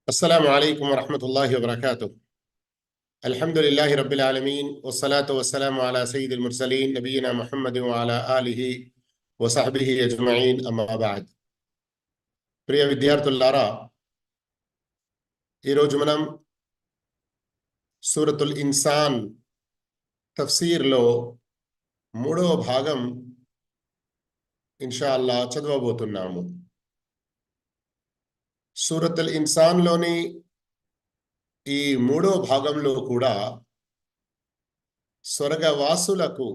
السلام عليكم ورحمة الله وبركاته. الحمد لله رب العالمين والصلاة والسلام على سيد المرسلين نبينا محمد وعلى آله وصحبه أجمعين أما بعد. ప్రియ విద్యార్థులారా, ఈరోజు మనం సూరతుల్ ఇన్సాన్ తఫ్సీర్లో మూడవ భాగం ఇన్షా అల్లా చదవబోతున్నాము. సూరతుల్ ఇన్సాన్లోని ఈ మూడో భాగంలో కూడా స్వర్గవాసులకు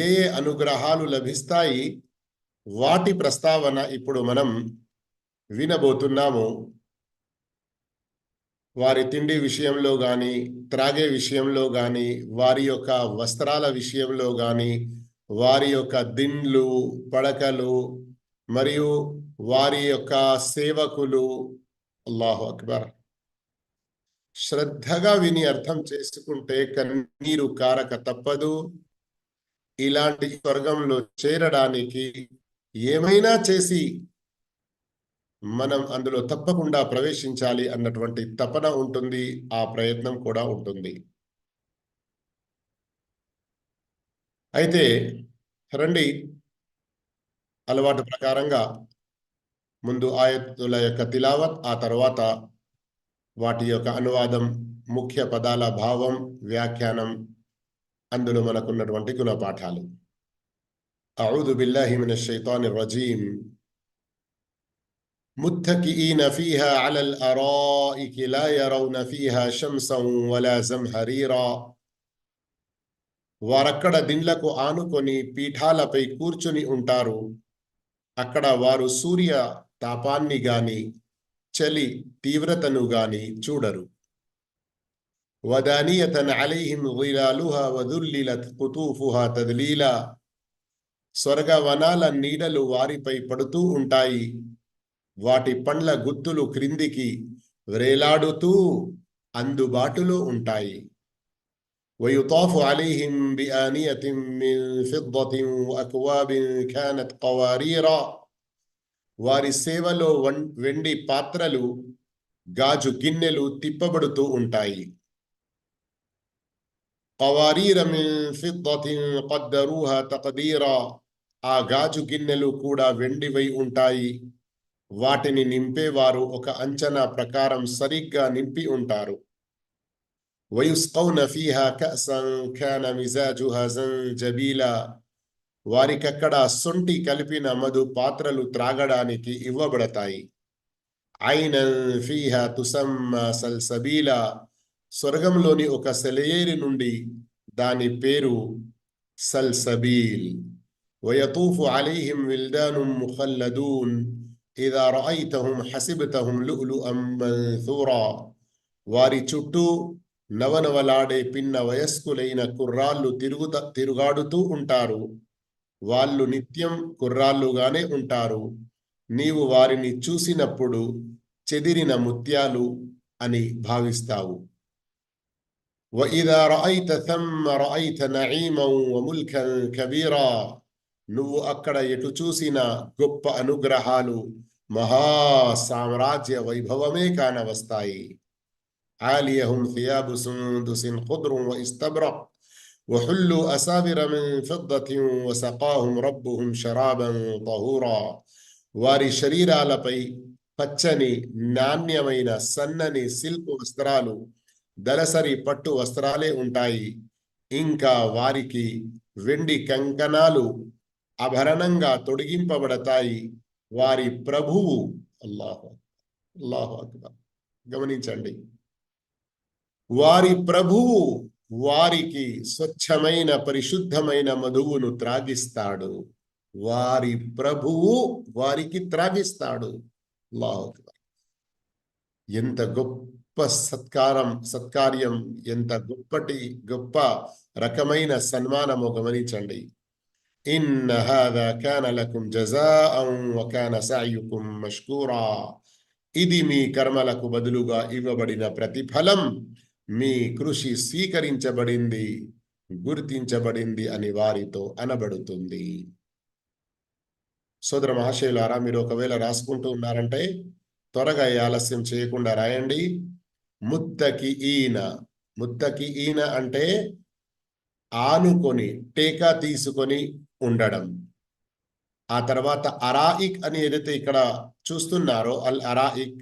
ఏ ఏ అనుగ్రహాలు లభిస్తాయి వాటి ప్రస్తావన ఇప్పుడు మనం వినబోతున్నాము. వారి తిండి విషయంలో కానీ, త్రాగే విషయంలో కానీ, వారి యొక్క వస్త్రాల విషయంలో కానీ, వారి యొక్క దిండ్లు, పడకలు మరియు వారి యొక్క సేవకులు. అల్లాహు అక్బర్. శ్రద్ధగా విని అర్థం చేసుకుంటే కన్నీరు కారక తప్పదు. ఇలాంటి స్వర్గంలో చేరడానికి ఏమైనా చేసి మనం అందులో తప్పకుండా ప్రవేశించాలి అన్నటువంటి తపన ఉంటుంది, ఆ ప్రయత్నం కూడా ఉంటుంది. అయితే రండి, అలవాటు ప్రకారంగా ముందు ఆయతుల యొక్క తిలావత్, ఆ తర్వాత వాటి యొక్క అనువాదం, ముఖ్య పదాల భావం, వ్యాఖ్యానం, అందులో మనకున్నటువంటి గుణపాఠాలు. అఊదు బిల్లాహి మినష్ షైతానిర్ రజీం. ముత్తకిఈన ఫీహా అలల్ అరాయికి లా యరౌన ఫీహా షంసన్ వలా జంహరీరా. వారక్కడ దిండ్లకు ఆనుకొని పీఠాలపై కూర్చుని ఉంటారు. అక్కడ వారు సూర్య తాపాన్ని గాని చలి తీవ్రతను గాని చూడరు. వదానియతన్ అలైహిం జిలాలుహా వదుల్లిలత్ కుతూఫుహా తద్లీలా. స్వర్గవనాల నీడలు వారిపై పడుతూ ఉంటాయి, వాటి పండ్ల గుత్తులు క్రిందికి వ్రేలాడుతూ అందుబాటులో ఉంటాయి. వయుతాఫు అలైహిం బిఆనియతిన్ మిన్ ఫిద్దతిన్ వఅక్వాబిన్ కానత్ కవారీరా. వారి సేవలో వెండి పాత్రలు, గాజు గిన్నెలు తిప్పబడుతూ ఉంటాయి. కవారీర మిన్ ఫిద్దతిన్ ఖద్దరూహా తక్దీరా. ఆ గాజు గిన్నెలు కూడా వెండివై ఉంటాయి, వాటిని నింపేవారు ఒక అంచనా ప్రకారం సరిగ్గా నింపి ఉంటారు. వయుస్కౌన ఫీహా కఅసన్ కాన మిజాజుహా జంజబీలా. వారికక్కడ సొంటి కలిపిన మధు పాత్రలు త్రాగడానికి ఇవ్వబడతాయి. ఐనన్ ఫీహా తుసమ్మా సల్సబీలా. స్వర్గంలోని ఒక సెలయేరు నుండి దాని పేరు సల్సబీల్. వయతూఫు అలైహిం విల్దానుం ముఖల్లదూన్ ఇదా రఅయ్తహుం హసిబ్తహుం లుఉలుఅం మన్థూరా. వారి చుట్టూ నవనవలాడే పిన్న వయస్కులైన కుర్రాళ్ళు తిరుగాడుతూ ఉంటారు. వాళ్ళు నిత్యం కుర్రాళ్ళుగానే ఉంటారు. నీవు వారిని చూసినప్పుడు చెదిరిన ముత్యాలు అని భావిస్తావు. వఇదా రఅయ్త థమ్మ రఅయ్త నഈమన్ వముల్కన్ కబీరా. నువ్వు అక్కడ ఎటు చూసినా గొప్ప అనుగ్రహాలు, మహా సామ్రాజ్య వైభవమే కానవస్తాయి. ఆలియహుం థియాబు సుందుసిన్ ఖుద్రున్ వఇస్తబ్రక్ వహుల్లు అసావిర మిన్ ఫిద్దతిన్ వసకాహుం రబ్బుహుం షరాబన్ తహూరా. వారి శరీరాలపై పచ్చని నాణ్యమైన సన్నని సిల్క్ వస్త్రాలు, దలసరి పట్టు వస్త్రాలే ఉంటాయి. ఇంకా వారికి వెండి కంకణాలు ఆభరణంగా తొడిగింపబడతాయి. వారి ప్రభువు అల్లాహు అక్బర్. గమనించండి, వారి ప్రభువు వారికి స్వచ్ఛమైన పరిశుద్ధమైన మధువును త్రాగిస్తాడు. వారి ప్రభువు వారికి త్రాగిస్తాడు. అల్లాహు అక్బర్. ఎంత గొప్ప సత్కార్యం, ఎంత గొప్ప రకమైన సన్మానము గమనించండి. ఇన్న హాదా కాన లకుం జజాఅన్ వకాన సఅయుకుం మష్కూరా. ఇది మీ కర్మలకు బదులుగా ఇవ్వబడిన ప్రతిఫలం, మీ కృషి స్వీకరించబడింది, గుర్తించబడింది అని వారితో అనబడుతుంది. సోదర మహాశయులారా, మీరు ఒకవేళ రాసుకుంటూ ఉన్నారంటే త్వరగా ఈ ఆలస్యం చేయకుండా రాయండి. ముత్తకిఈన. ముత్తకిఈన అంటే ఆనుకొని, టేకా తీసుకొని ఉండడం. ఆ తర్వాత అరాయిక్ అని ఏదైతే ఇక్కడ చూస్తున్నారో, అల్ అరాయిక్,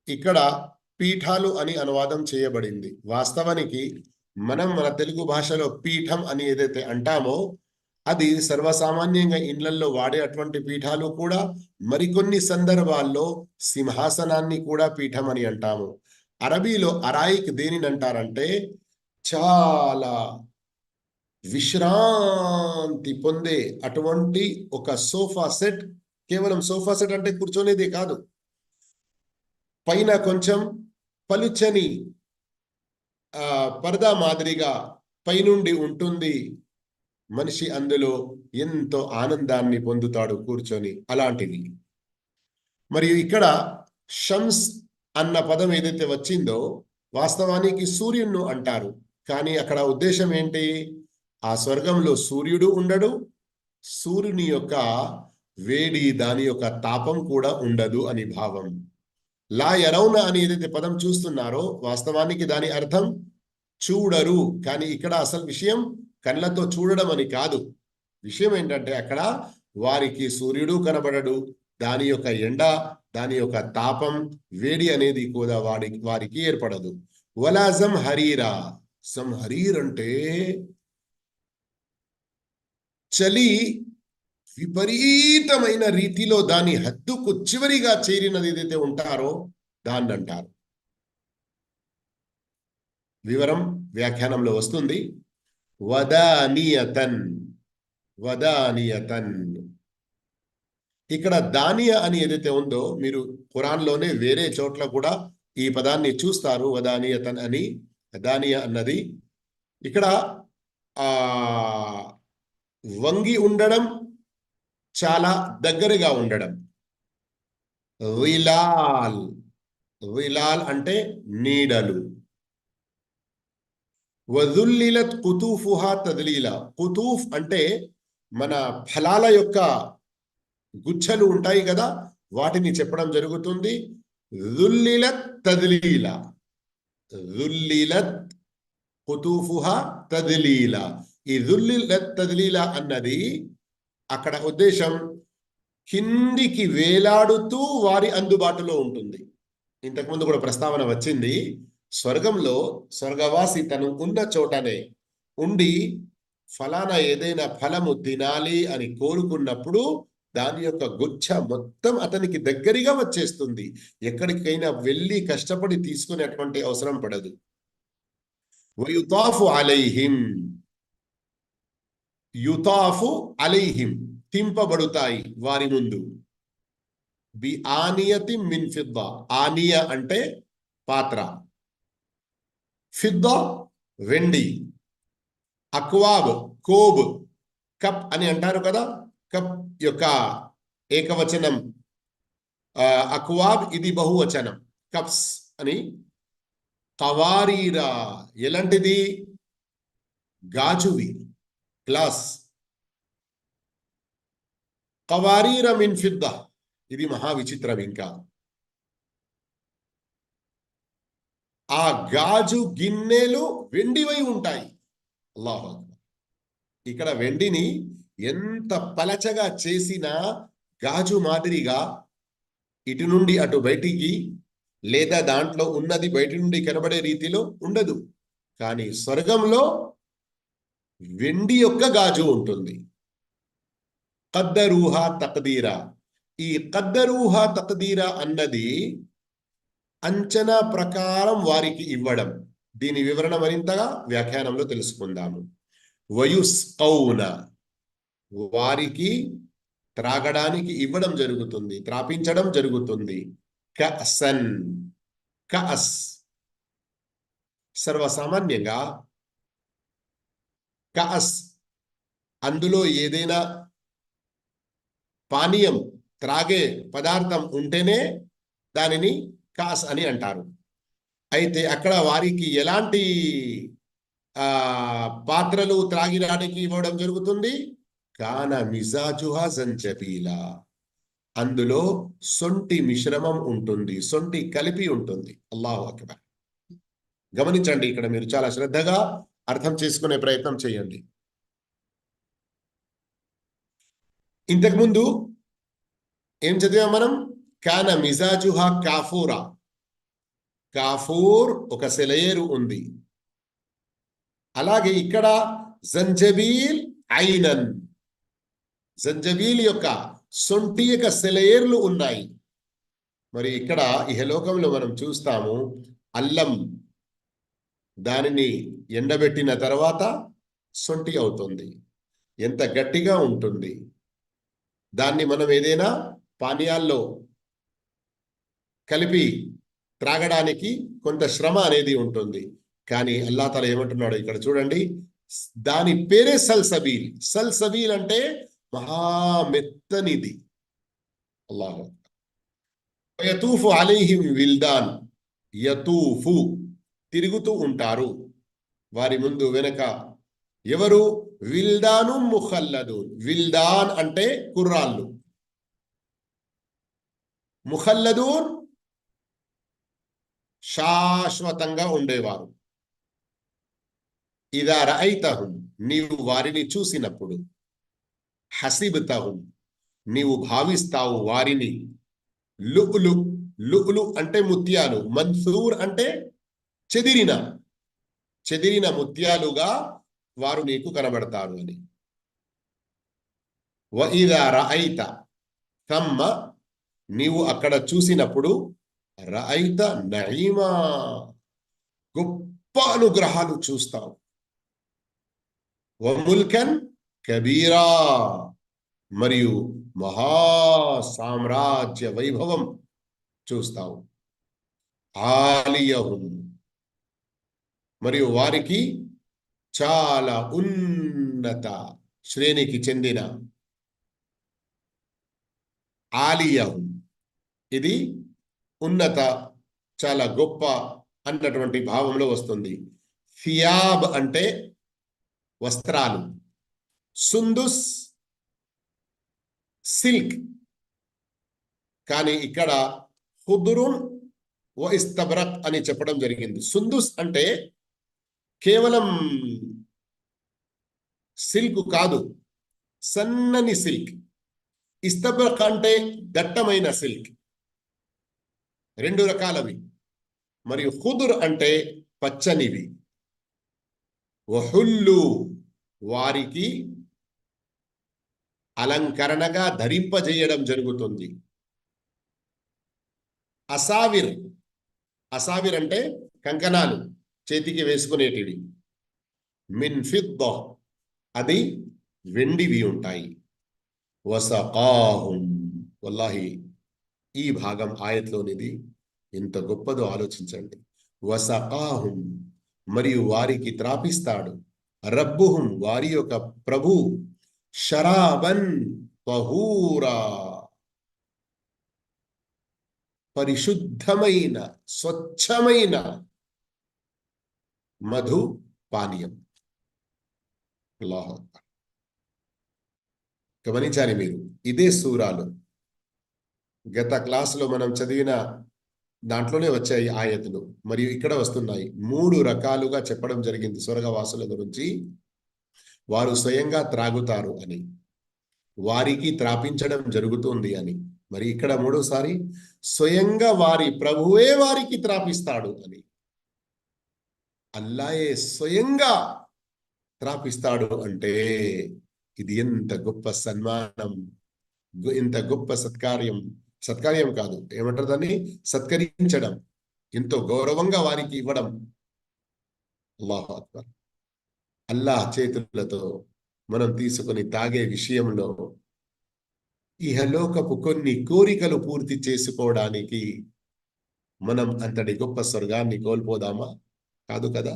ఇక్కడ పీఠాలు అని అనువాదం చేయబడింది. వాస్తవానికి మనం మన తెలుగు భాషలో పీఠం అని ఏదైతే అంటామో అది సర్వసామాన్యంగా ఇళ్లల్లో వాడే అటువంటి పీఠాలు కూడా, మరికొన్ని సందర్భాల్లో సింహాసనాన్ని కూడా పీఠం అని అంటాము. అరబీలో అరాయిక్ దేనిని అంటారంటే చాలా విశ్రాంతి పొందే అటువంటి ఒక సోఫా సెట్. కేవలం సోఫా సెట్ అంటే కూర్చొనేదే కాదు, పైన కొంచెం పలుచని పరదా మాదిరిగా పైనుండి ఉంటుంది. మనిషి అందులో ఎంతో ఆనందాన్ని పొందుతాడు కూర్చొని, అలాంటిది. మరియు ఇక్కడ షమ్స్ అన్న పదం ఏదైతే వచ్చిందో వాస్తవానికి సూర్యును అంటారు. కానీ అక్కడ ఉద్దేశం ఏంటి? ఆ స్వర్గంలో సూర్యుడు ఉండడు, సూర్యుని యొక్క వేడి, దాని యొక్క తాపం కూడా ఉండదు అని భావం. లా యరౌన అని ఏదైతే పదం చూస్తున్నారో వాస్తవానికి దాని అర్థం చూడరు. కానీ ఇక్కడ అసలు విషయం కళ్ళతో చూడడం అని కాదు. విషయం ఏంటంటే అక్కడ వారికి సూర్యుడు కనబడడు, దాని యొక్క ఎండ, దాని యొక్క తాపం, వేడి అనేది కూడా వారికి ఏర్పడదు. వలా జంహరీరా. సంహరీర్ అంటే చలి విపరీతమైన రీతిలో దాని హద్దుకు చివరిగా చేరినది ఏదైతే ఉంటారో దాన్ని అంటారు. వివరం వ్యాఖ్యానంలో వస్తుంది. వదానియతన్. వదానియతన్. ఇక్కడ దానియ అని ఏదైతే ఉందో మీరు ఖురాన్లోనే వేరే చోట్ల కూడా ఈ పదాన్ని చూస్తారు, వదానియతన్ అని. దానియ అన్నది ఇక్కడ వంగి ఉండడం, చాలా దగ్గరగా ఉండడం. విలాల్. విలాల్ అంటే నీడలు. వదుల్లిలత్ కుతూఫుహా తద్లీలా. కుతూఫ్ అంటే మన ఫలాల యొక్క గుచ్ఛలు ఉంటాయి కదా, వాటిని చెప్పడం జరుగుతుంది. దుల్లిలత్ తద్లీలా. దుల్లిలత్ కుతూఫుహా తద్లీలా. ఈ దుల్లిలత్ తద్లీలా అన్నది అక్కడ ఉద్దేశం కిందికి వేలాడుతూ వారి అందుబాటులో ఉంటుంది. ఇంతకుముందు కూడా ప్రస్తావన వచ్చింది. స్వర్గంలో స్వర్గవాసి తను ఉన్న చోటనే ఉండి ఫలానా ఏదైనా ఫలము తినాలి అని కోరుకున్నప్పుడు దాని యొక్క గుచ్ఛ మొత్తం అతనికి దగ్గరగా వచ్చేస్తుంది. ఎక్కడికైనా వెళ్ళి కష్టపడి తీసుకునేటువంటి అవసరం పడదు. వయుతాఫు అలైహిం. యుతాఫు అలైహిం, తింపబడుతాయి వారి ముందు. బి ఆనియతి మిన్ ఫిద్దా. ఆనియ అంటే పాత్ర, ఫిద్దా వెండి, అక్వాబ్ కోబ్, కప్ అని అంటారు కదా, కప్ యొక్క ఏకవచనం అక్వాబ్, ఇది బహువచనం కప్స్ అని. కవారీరా, ఎలాంటిది? గాజువి, గ్లాస్. కవారీర మిన్ ఫిద్దా, ఇది మహా విచిత్రం. ఇంకా ఆ గాజు గిన్నెలు వెండివై ఉంటాయి. అల్లాహు అక్బర్. ఇక్కడ వెండిని ఎంత పలచగా చేసినా గాజు మాదిరిగా ఇటు నుండి అటు బయటికి, లేదా దాంట్లో ఉన్నది బయటి నుండి కనబడే రీతిలో ఉండదు. కానీ స్వర్గంలో వెండి యొక్క గాజు ఉంటుంది. కద్దరూహా తక్దీరా. ఈ కద్దరూహా తక్దీరా అన్నది అంచనా ప్రకారం వారికి ఇవ్వడం. దీని వివరణ మరింతగా వ్యాఖ్యానంలో తెలుసుకుందాము. వయుస్కౌన, వారికి త్రాగడానికి ఇవ్వడం జరుగుతుంది, త్రాపించడం జరుగుతుంది. కఅసన్. కఅస్ సర్వసామాన్యంగా కఅస్ అందులో ఏదైనా పానీయం, త్రాగే పదార్థం ఉంటేనే దానిని కాస్ అని అంటారు. అయితే అక్కడ వారికి ఎలాంటి పాత్రలు త్రాగిరానికి ఇవ్వడం జరుగుతుంది? కాన మిజాజుహా జంజబీలా. అందులో సొంటి మిశ్రమం ఉంటుంది, సొంటి కలిపి ఉంటుంది. అల్లాహు అక్బర్. గమనించండి, ఇక్కడ మీరు చాలా శ్రద్ధగా అర్థం చేసుకునే ప్రయత్నం చేయండి. ఇంతకుముందు ఏం చదివాం మనం? కాన మిజాజుహా కాఫూరా. కాఫూర్ ఒక సెలయేరు ఉంది. అలాగే ఇక్కడ జంజబీల్ ఐనన్, జంజబీల్ యొక్క సొంటి యొక్క సెలయేర్లు ఉన్నాయి. మరి ఇక్కడ ఇహలోకంలో మనం చూస్తాము, అల్లం దానిని ఎండబెట్టిన తర్వాత సొంటి అవుతుంది. ఎంత గట్టిగా ఉంటుంది. దాన్ని మనం ఏదైనా పానీయాల్లో కలిపి త్రాగడానికి కొంత శ్రమ అనేది ఉంటుంది. కానీ అల్లా తాలా ఏమంటున్నాడు ఇక్కడ చూడండి, దాని పేరే సల్సబీల్. సల్సబీల్ అంటే మహామెత్తనిది. అల్లాహు యతూఫు అలైహిం విల్దాన్. యతూఫు తిరుగుతూ ఉంటారు వారి ముందు వెనక. ఎవరు? విల్దాను ముఖల్లదూన్. విల్దాన్ అంటే కుర్రాళ్ళు, ముఖల్లదూన్ శాశ్వతంగా ఉండేవారు. ఇదా రఅయితహుం, నీవు వారిని చూసినప్పుడు, హసిబ్తహుం నీవు భావిస్తావు వారిని, లుఉలు, లుఉలు అంటే ముత్యాలు, మన్సూర్ అంటే చెదిరిన ముత్యాలుగా వారు నీకు కనబడతారు అని. వఇదా రఅయిత తమ్మ, నీవు అక్కడ చూసినప్పుడు, రఅయిత నఈమా గొప్ప అనుగ్రహాలు చూస్తావు. వముల్కన్ కబీరా మరియు మహా సామ్రాజ్య వైభవం చూస్తావు. ఆలియహుం మరియు వారికి చాలా ఉన్నత శ్రేణికి చెందిన, ఆలియహుం ఇది ఉన్నత, చాలా గొప్ప అన్నటువంటి భావంలో వస్తుంది. ఫియాబ్ అంటే వస్త్రాలు, సుందుస్ సిల్క్. కానీ ఇక్కడ ఖుదురున్ వ ఇస్తబ్రక్ అని చెప్పడం జరిగింది. సుందుస్ అంటే కేవలం సిల్క్ కాదు, సన్నని సిల్క్. ఇస్తబ్రక్ అంటే దట్టమైన సిల్క్. రెండు రకాలవి. మరియు ఖుదుర్ అంటే పచ్చనివి. వహుల్లు వారికి అలంకరణగా ధరింపజేయడం జరుగుతుంది. అసావిర్, అసావిర్ అంటే కంకణాలు, చేతికి వేసుకునేటివి. మిన్ ఫిద్ద, అది వెండివి ఉంటాయి. వసకాహుం, వల్లాహి ఈ భాగం ఆయత్లోనిది ఎంత గొప్పదో ఆలోచించండి. వసకాహుం మరియు వారికి త్రాపిస్తాడు, రబ్బుహుం వారి యొక్క ప్రభు, షరాబన్ తహూరా పరిశుద్ధమైన స్వచ్ఛమైన మధు పానీయం. అల్లాహు అక్బర్. గమనించాలి మీరు, ఇదే సూరాలు గత క్లాసులో మనం చదివిన దాంట్లోనే వచ్చాయి ఆయతులు, మరియు ఇక్కడ వస్తున్నాయి. 3 రకాలుగా చెప్పడం జరిగింది స్వర్గవాసుల గురించి. వారు స్వయంగా త్రాగుతారు అని, వారికి త్రాపించడం జరుగుతుంది అని. మరి ఇక్కడ 3సారి స్వయంగా వారి ప్రభువే వారికి త్రాపిస్తాడు అని. అల్లాయే స్వయంగా త్రాపిస్తాడు అంటే ఇది ఎంత గొప్ప సన్మానం, ఎంత గొప్ప సత్కార్యం. సత్కార్యం కాదు, ఏమంటారు దాన్ని, సత్కరించడం, ఎంతో గౌరవంగా వారికి ఇవ్వడం. అల్లాహు అక్బర్. అల్లాహ్ చేతులతో మనం తీసుకొని తాగే విషయంలో ఇహలోకపు కొన్ని కోరికలు పూర్తి చేసుకోవడానికి మనం అంతటి గొప్ప స్వర్గాన్ని కోల్పోదామా? కాదు కదా.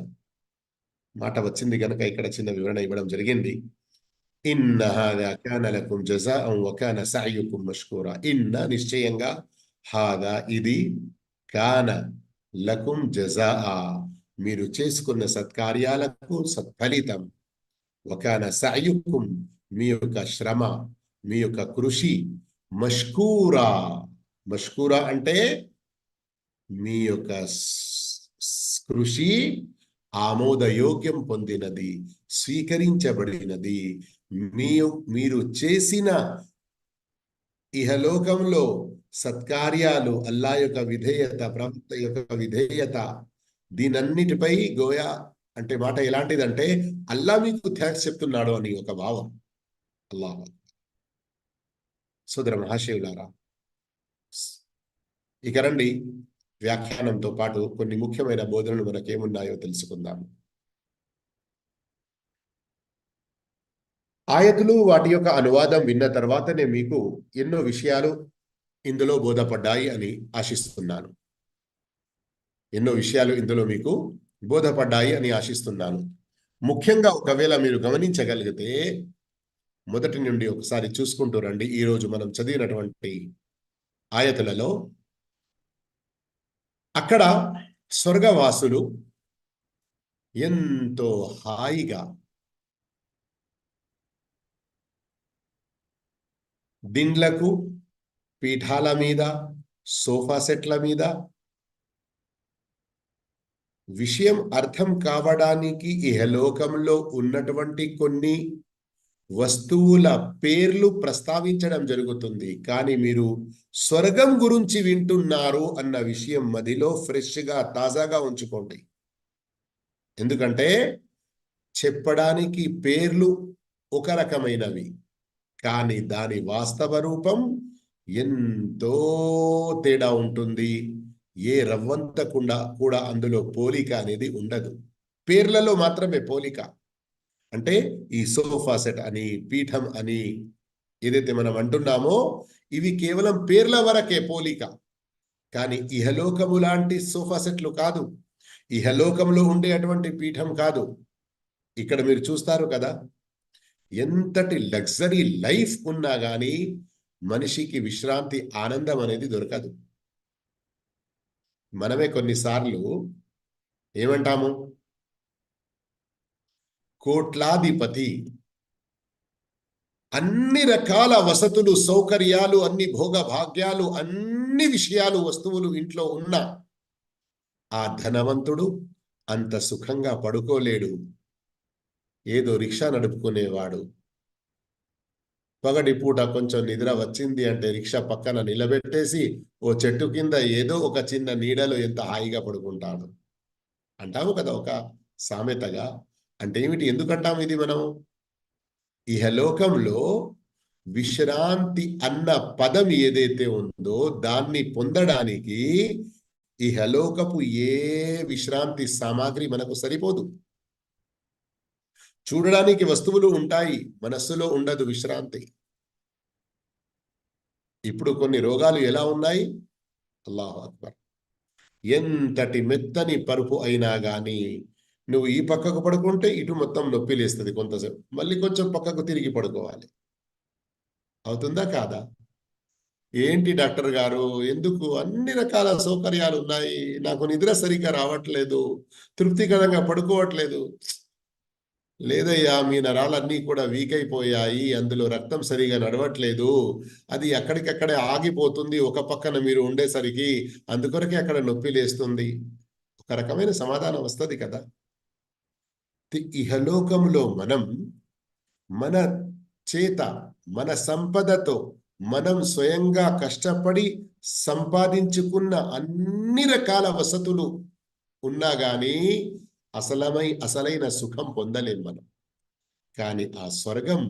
మాట వచ్చింది గనక ఇక్కడ చిన్న వివరణ ఇవ్వడం జరిగింది. ఇన్న హాదా కాన లకుం జజాఅన్ వ కాన సఅయుకుం మష్కూరా. ఇన్న నిశ్చయంగా, హాదా ఇది, కాన లకుం జజాఆ మీరు చేసుకున్న సత్కార్యాలకు సత్ఫలితం, వ కాన సఅయుకుం మీ యొక్క శ్రమ, మీ యొక్క కృషి, మష్కూరా. మష్కూరా అంటే మీ యొక్క కృషి ఆమోదయోగ్యం పొందినది, స్వీకరించబడినది. మీ మీరు చేసిన ఇహలోకంలో సత్కార్యాలు, అల్లా యొక్క విధేయత, ప్రవక్త యొక్క విధేయత, దీనన్నిటిపై గోయా అంటే మాట ఎలాంటిదంటే అల్లా మీకు థ్యాంక్స్ చెప్తున్నాడు అని ఒక భావం. అల్లాహ్. సోదర మహాశివులారా, ఇక రండి వ్యాఖ్యానంతో పాటు కొన్ని ముఖ్యమైన బోధనలు మనకేమున్నాయో తెలుసుకుందాం. ఆయతులు వాటి యొక్క అనువాదం విన్న తర్వాతనే మీకు ఎన్నో విషయాలు ఇందులో బోధపడ్డాయి అని ఆశిస్తున్నాను. ఎన్నో విషయాలు ఇందులో మీకు బోధపడ్డాయి అని ఆశిస్తున్నాను. ముఖ్యంగా ఒకవేళ మీరు గమనించగలిగితే మొదటి నుండి ఒకసారి చూసుకుంటూ రండి. ఈరోజు మనం చదివినటువంటి ఆయతులలో అక్కడ స్వర్గవాసులు ఎంతో హాయిగా దిండ్లకు, పీఠాల మీద, సోఫా సెట్ల మీద విషయం అర్థం కావడానికి ఇహలోకంలో ఉన్నటువంటి కొన్ని వస్తువుల పేర్లు ప్రస్తావించడం జరుగుతుంది. కానీ మీరు స్వర్గం గురించి వింటున్నారు అన్న విషయం మదిలో ఫ్రెష్గా, తాజాగా ఉంచుకోండి. ఎందుకంటే చెప్పడానికి పేర్లు ఒక రకమైనవి, కానీ దాని వాస్తవ రూపం ఎంతో తేడా ఉంటుంది. ఏ రవ్వంతకుండా కూడా అందులో పోలిక అనేది ఉండదు. పేర్లలో మాత్రమే పోలిక. అంటే ఈ సోఫా సెట్ అని, పీఠం అని ఏదైతే మనం అంటున్నామో ఇవి కేవలం పేర్ల వరకే పోలిక. కానీ ఇహలోకము లాంటి సోఫా సెట్లు కాదు, ఇహలోకంలో ఉండే అటువంటి పీఠం కాదు. ఇక్కడ మీరు చూస్తారు కదా, ఎంతటి లగ్జరీ లైఫ్ ఉన్నా కానీ మనిషికి విశ్రాంతి, ఆనందం అనేది దొరకదు. మనమే కొన్నిసార్లు ఏమంటాము, కోట్లాధిపతి, అన్ని రకాల వసతులు, సౌకర్యాలు, అన్ని భోగ భాగ్యాలు, అన్ని విషయాలు, వస్తువులు ఇంట్లో ఉన్న ఆ ధనవంతుడు అంత సుఖంగా పడుకోలేడు. ఏదో రిక్షా నడుపుకునేవాడు పగటి పూట కొంచెం నిద్ర వచ్చింది అంటే రిక్షా పక్కన నిలబెట్టేసి ఓ చెట్టు కింద ఏదో ఒక చిన్న నీడలో ఎంత హాయిగా పడుకుంటాడు అంటాము కదా ఒక సామెతగా. అంటే ఏమిటి, ఎందుకంటాము ఇది మనం? ఇహలోకంలో విశ్రాంతి అన్న పదం ఏదైతే ఉందో దాన్ని పొందడానికి ఇహలోకపు ఏ విశ్రాంతి సామాగ్రి మనకు సరిపోదు. చూడడానికి వస్తువులు ఉంటాయి, మనస్సులో ఉండదు విశ్రాంతి. ఇప్పుడు కొన్ని రోగాలు ఎలా ఉన్నాయి, అల్లాహు అక్బర్. ఎంతటి మెత్తని పరుపు అయినా గాని నువ్వు ఈ పక్కకు పడుకుంటే ఇటు మొత్తం నొప్పి లేస్తుంది కొంతసేపు, మళ్ళీ కొంచెం పక్కకు తిరిగి పడుకోవాలి. అవుతుందా కాదా? ఏంటి డాక్టర్ గారు, ఎందుకు అన్ని రకాల సౌకర్యాలు ఉన్నాయి, నాకు నిద్ర సరిగ్గా రావట్లేదు, తృప్తికరంగా పడుకోవట్లేదు? లేదయ్యా, మీ నరాలన్నీ కూడా వీక్ అయిపోయాయి, అందులో రక్తం సరిగా నడవట్లేదు, అది అక్కడికక్కడే ఆగిపోతుంది ఒక పక్కన మీరు ఉండేసరికి, అందుకొరకే అక్కడ నొప్పి లేస్తుంది. ఒక రకమైన సమాధానం వస్తుంది కదా. ఇహలోకంలో మనం మన చేత, మన సంపదతో, మనం స్వయంగా కష్టపడి సంపాదించుకున్న అన్ని రకాల వసతులు ఉన్నా గానీ అసలైన సుఖం పొందలేం మనం. కానీ ఆ స్వర్గం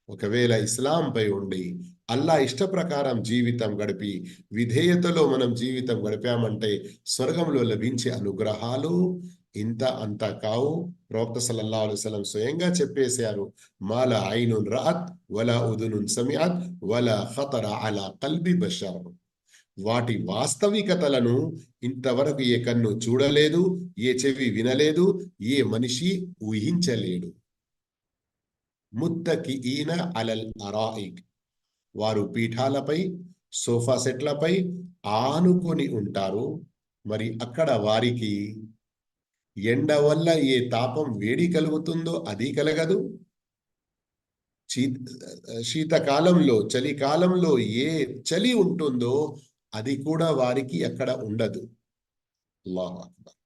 ఒకవేళ ఇస్లాంపై ఉండి అల్లా ఇష్ట ప్రకారం జీవితం గడిపి విధేయతలో మనం జీవితం గడిపామంటే స్వర్గంలో లభించే అనుగ్రహాలు ఇంత అంత కావు. ప్రవక్త సల్లల్లాహు అలైహి వసల్లం స్వయంగా చెప్పేశారు, మాల ఐనున్ రఅత్ వలా ఉదునున్ సమిఅత్ వలా ఖతర అలా కల్బి బషర్. వాటి వాస్తవికతలను ఇంతవరకు ఏ కన్ను చూడలేదు, ఏ చెవి వినలేదు, ఏ మనిషి ఊహించలేడు. ముత్తకిఈన అలల్ అరాయిక్, వారు పీఠాలపై, సోఫా సెట్లపై ఆనుకొని ఉంటారు. మరి అక్కడ వారికి ఎండ వల్ల ఏ తాపం, వేడి కలుగుతుందో అది కలగదు, శీతకాలంలో చలికాలంలో ఏ చలి ఉంటుందో అది కూడా వారికి అక్కడ ఉండదు. అల్లాహు అక్బర్.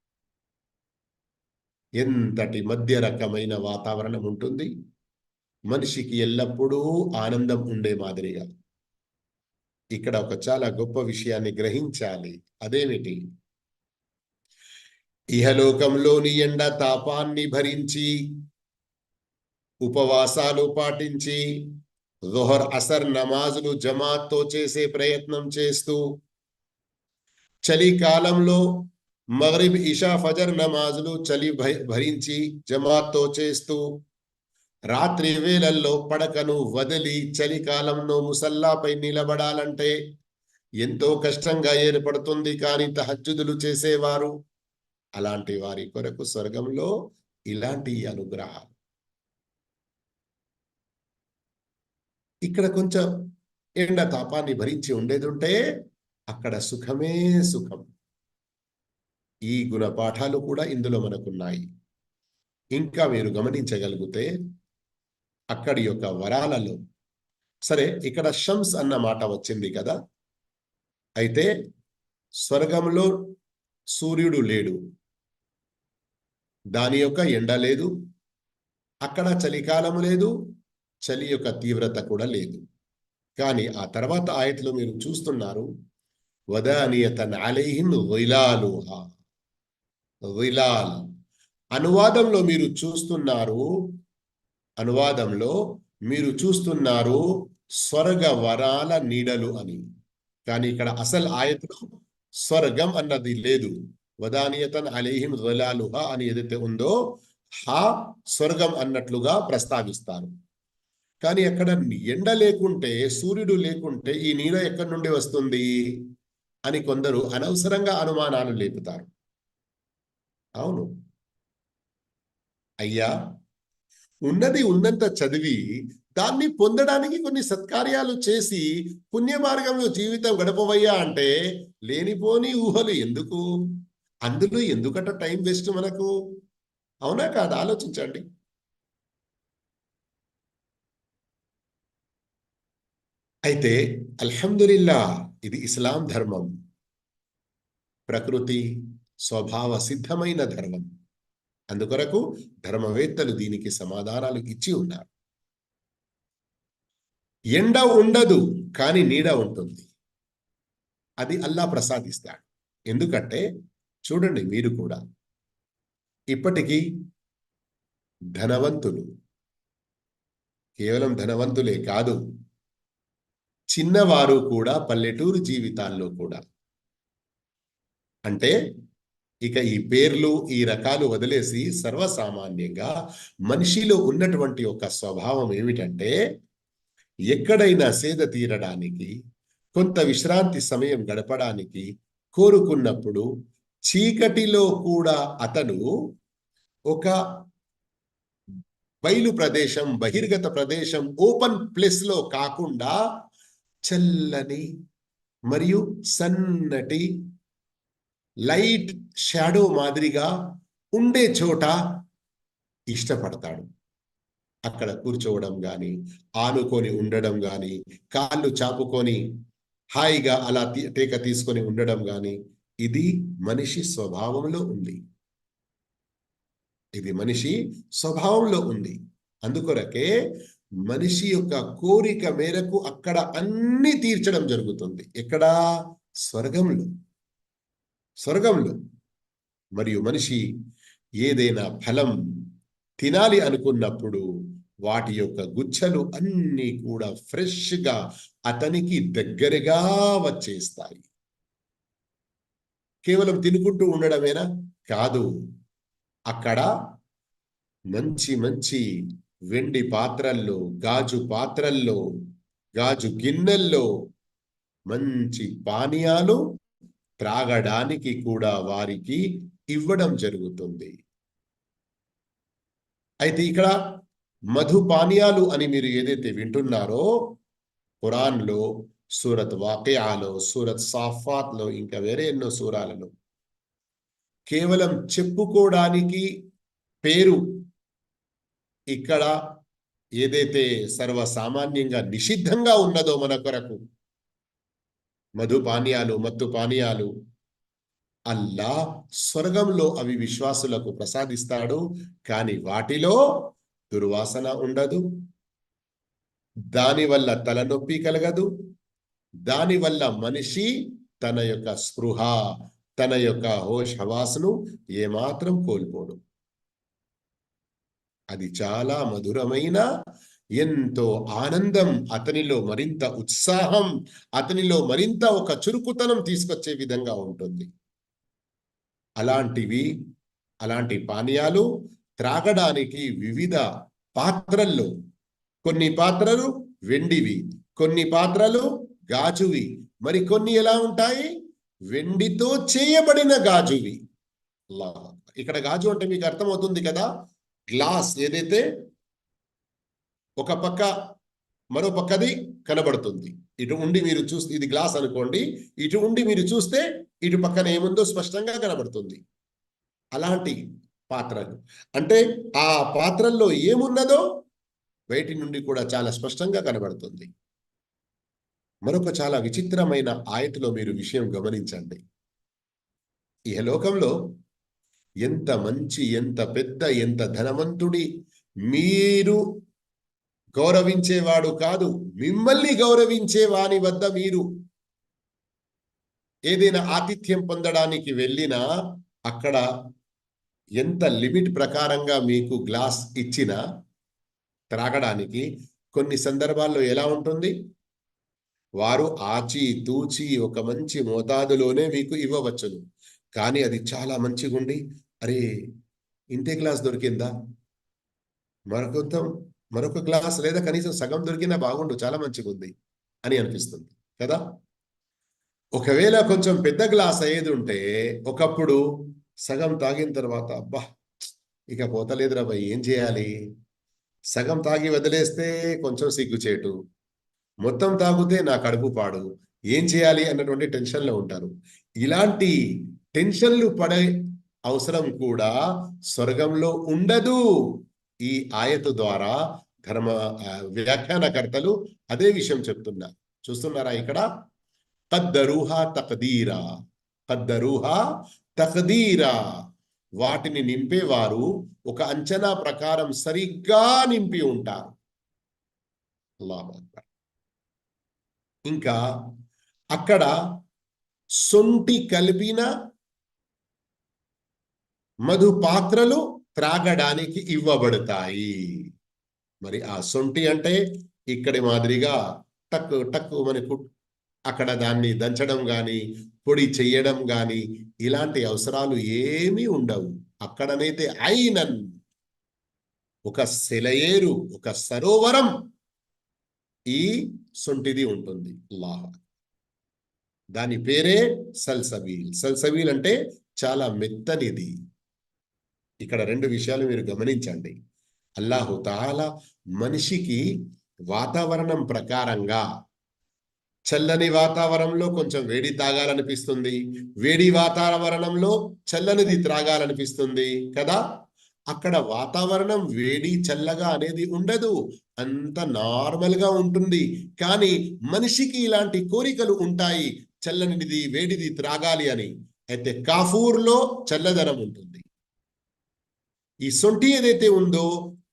ఎంతటి మధ్య రకమైన వాతావరణం ఉంటుంది. మనిషికి ఎల్లప్పుడూ ఆనందం ఉండే మాదిరిగా. ఇక్కడ ఒక చాలా గొప్ప విషయాన్ని గ్రహించాలి. అదేమిటి? ఇహలోకంలోని ఎండ తాపాన్ని భరించి ఉపవాసాలు పాటించి జోహర్ అసర్ నమాజులు జమాత్తో చేసే ప్రయత్నం చేస్తూ చలికాలంలో మగ్రిబ్ ఇషా ఫజర్ నమాజులు చలి భరించి జమాత్తో చేస్తూ రాత్రి వేళల్లో పడకను వదిలి చలికాలంలో ముసల్లాపై నిలబడాలంటే ఎంతో కష్టంగా ఏర్పడుతుంది. కానీ తహజ్జుదులు చేసేవారు, అలాంటి వారి కొరకు స్వర్గంలో ఇలాంటి అనుగ్రహాలు. ఇక్కడ కొంచెం ఎండ తాపాన్ని భరించి ఉండేది ఉంటే అక్కడ సుఖమే సుఖం. ఈ గుణపాఠాలు కూడా ఇందులో మనకున్నాయి. ఇంకా మీరు గమనించగలిగితే అక్కడి యొక్క వరాలలో, సరే ఇక్కడ షమ్స్ అన్న మాట వచ్చింది కదా, అయితే స్వర్గంలో సూర్యుడు లేడు, దాని యొక్క ఎండ లేదు, అక్కడ చలికాలం లేదు, చలి యొక్క తీవ్రత కూడా లేదు. కానీ ఆ తర్వాత ఆయతలో మీరు చూస్తున్నారు, వదానియతన్ అలైహిం జిలాలుహా. జిలాల్ అనువాదంలో మీరు చూస్తున్నారు స్వర్గ వరాల నీడలు అని. కానీ ఇక్కడ అసలు ఆయతలో స్వర్గం అన్నది లేదు. వదానియతన్ అలైహిం జిలాలుహా అని ఏదైతే ఉందో హా స్వర్గం అన్నట్లుగా ప్రస్తావిస్తారు. కానీ అక్కడ ఎండ లేకుంటే, సూర్యుడు లేకుంటే ఈ నీడ ఎక్కడి నుండి వస్తుంది అని కొందరు అనవసరంగా అనుమానాలు లేపుతారు. అవును అయ్యా, ఉన్నంత చదివి దాన్ని పొందడానికి కొన్ని సత్కార్యాలు చేసి పుణ్య మార్గంలో జీవితం గడపవయ్యా అంటే లేనిపోని ఊహలు ఎందుకు? అందులో ఎందుకట టైం వేస్ట్ మనకు? అవునా కాదు? ఆలోచించండి. అయితే అల్హమ్దులిల్లా, ఇది ఇస్లాం ధర్మం, ప్రకృతి స్వభావ సిద్ధమైన ధర్మం. అందుకొరకు ధర్మవేత్తలు దీనికి సమాధానాలు ఇచ్చి ఉన్నారు. ఎండ ఉండదు, కానీ నీడ ఉంటుంది. అది అల్లా ప్రసాదిస్తాడు. ఎందుకంటే చూడండి, మీరు కూడా ఇప్పటికీ ధనవంతులు, కేవలం ధనవంతులే కాదు, చిన్నవారు కూడా పల్లెటూరు జీవితాల్లో కూడా, అంటే ఇక ఈ పేర్లు ఈ రకాలు వదిలేసి సర్వసామాన్యంగా మనిషిలో ఉన్నటువంటి ఒక స్వభావం ఏమిటంటే, ఎక్కడైనా సేద తీరడానికి, కొంత విశ్రాంతి సమయం గడపడానికి కోరుకున్నప్పుడు చీకటిలో కూడా అతను ఒక బయలు ప్రదేశం, బహిర్గత ప్రదేశం, ఓపెన్ ప్లేస్ లో కాకుండా చల్లని మరియు సన్నటి లైట్ షాడో మాదిరిగా ఉండే చోట ఇష్టపడతాడు. అక్కడ కూర్చోవడం గాని, ఆనుకొని ఉండడం గాని, కాళ్ళు చాపుకొని హాయిగా అలా టేక తీసుకొని ఉండడం గాని, ఇది మనిషి స్వభావంలో ఉంది. ఇది మనిషి స్వభావంలో ఉంది. అందుకొరకే మనిషి యొక్క కోరిక మేరకు అక్కడ అన్ని తీర్చడం జరుగుతుంది. ఎక్కడ? స్వర్గంలో. మరియు మనిషి ఏదైనా ఫలం తినాలి అనుకున్నప్పుడు వాటి యొక్క గుచ్ఛలు అన్నీ కూడా ఫ్రెష్గా అతనికి దగ్గరగా వచ్చేస్తాయి. కేవలం తినుకుంటూ ఉండడమేనా? కాదు. అక్కడ మంచి మంచి వెండి పాత్రల్లో, గాజు పాత్రల్లో, గాజు గిన్నెల్లో మంచి పానీయాలు త్రాగడానికి కూడా వారికి ఇవ్వడం జరుగుతుంది. అయితే ఇక్కడ మధు పానీయాలు అని మీరు ఏదైతే వింటున్నారో, ఖురాన్లో సూరత్ వాకియాలో, సూరత్ సాఫాత్లో, ఇంకా వేరే ఎన్నో సూరాలలో కేవలం చెప్పుకోవడానికి పేరు ఇక్కడ ఏదైతే సర్వసామాన్యంగా నిషిద్ధంగా ఉన్నదో మన కొరకు, మధు పానీయాలు, మత్తు పానీయాలు, అల్లా స్వర్గంలో అవి విశ్వాసులకు ప్రసాదిస్తాడు. కానీ వాటిలో దుర్వాసన ఉండదు, దానివల్ల తలనొప్పి కలగదు, దానివల్ల మనిషి తన యొక్క స్పృహ, తన యొక్క హోష్ హవాసును ఏమాత్రం కోల్పోడు. అది చాలా మధురమైన, ఎంతో ఆనందం, అతనిలో మరింత ఉత్సాహం, అతనిలో మరింత ఒక చురుకుతనం తీసుకొచ్చే విధంగా ఉంటుంది. అలాంటి పానీయాలు త్రాగడానికి వివిధ పాత్రల్లో, కొన్ని పాత్రలు వెండివి, కొన్ని పాత్రలు గాజువి, మరి కొన్ని ఎలా ఉంటాయి, వెండితో చేయబడిన గాజువి. ఇక్కడ గాజు అంటే మీకు అర్థమవుతుంది కదా, గ్లాస్ ఏదైతే ఒక పక్క మరో పక్కది కనబడుతుంది. ఇటు ఉండి మీరు చూస్తే ఇది గ్లాస్ అనుకోండి, ఇటు ఉండి మీరు చూస్తే ఇటు పక్కన ఏముందో స్పష్టంగా కనబడుతుంది. అలాంటి పాత్రలు అంటే ఆ పాత్రల్లో ఏమున్నదో బయటి నుండి కూడా చాలా స్పష్టంగా కనబడుతుంది. మరొక చాలా విచిత్రమైన ఆయతలో మీరు విషయం గమనించండి. ఈ లోకంలో ఎంత మంచి, ఎంత పెద్ద, ఎంత ధనవంతుడి మీరు గౌరవించేవాడు కాదు, మిమ్మల్ని గౌరవించే వాని వద్ద మీరు ఏదైనా ఆతిథ్యం పొందడానికి వెళ్ళినా అక్కడ ఎంత లిమిట్ ప్రకారంగా మీకు గ్లాస్ ఇచ్చినా త్రాగడానికి కొన్ని సందర్భాల్లో ఎలా ఉంటుంది, వారు ఆచి తూచి ఒక మంచి మోతాదులోనే మీకు ఇవ్వవచ్చును. కానీ అది చాలా మంచిగుండి, అరే ఇంతే గ్లాస్ దొరికిందా, మరొక గ్లాస్ లేదా కనీసం సగం దొరికినా బాగుండు, చాలా మంచిగుంది అని అనిపిస్తుంది కదా. ఒకవేళ కొంచెం పెద్ద గ్లాస్ అయ్యేది ఉంటే ఒకప్పుడు సగం తాగిన తర్వాత అబ్బా ఇక పోతలేదురా భయ్, ఏం చేయాలి, సగం తాగి వదిలేస్తే కొంచెం సిగ్గుచేటు, మొత్తం తాగితే నా కడుపు పాడు, ఏం చేయాలి అన్నటువంటి టెన్షన్లో ఉంటారు. ఇలాంటి టెన్షన్లు పడే అవసరం కూడా స్వర్గంలో ఉండదు. ఈ ఆయతు ద్వారా ధర్మ వ్యాఖ్యానకర్తలు అదే విషయం చెప్తున్నారు. చూస్తున్నారా ఇక్కడ, కద్దరూహా తక్దీరా, కద్దరూహా తక్దీరా, వాటిని నింపేవారు ఒక అంచనా ప్రకారం సరిగ్గా నింపి ఉంటారు. అల్లాహు అక్బర్. ఇంకా అక్కడ సొంటి కలిపిన మధు పాత్రలు త్రాగడానికి ఇవ్వబడతాయి. మరి ఆ సొంటి అంటే ఇక్కడి మాదిరిగా టక్కు టక్కు మనకు అక్కడ దాన్ని దంచడం గాని, పొడి చెయ్యడం గాని ఇలాంటి అవసరాలు ఏమీ ఉండవు. అక్కడనైతే ఐనన్, ఒక సెలయేరు, ఒక సరోవరం ఈ సొంటిది ఉంటుంది. అల్లాహ్, దాని పేరే సల్సబీల్. సల్సబీల్ అంటే చాలా మెత్తనిది. ఇక్కడ రెండు విషయాలు మీరు గమనించండి. అల్లాహు తాలా మనిషికి వాతావరణం ప్రకారంగా, చల్లని వాతావరణంలో కొంచెం వేడి తాగాలనిపిస్తుంది, వేడి వాతావరణంలో చల్లనిది త్రాగాలనిపిస్తుంది కదా. అక్కడ వాతావరణం వేడి చల్లగా అనేది ఉండదు, అంత నార్మల్గా ఉంటుంది. కానీ మనిషికి ఇలాంటి కోరికలు ఉంటాయి, చల్లనిది వేడిది త్రాగాలి అని. అయితే కాఫూర్లో చల్లదనం ఉంటుంది. ఈ సొంటి ఏదైతే ఉందో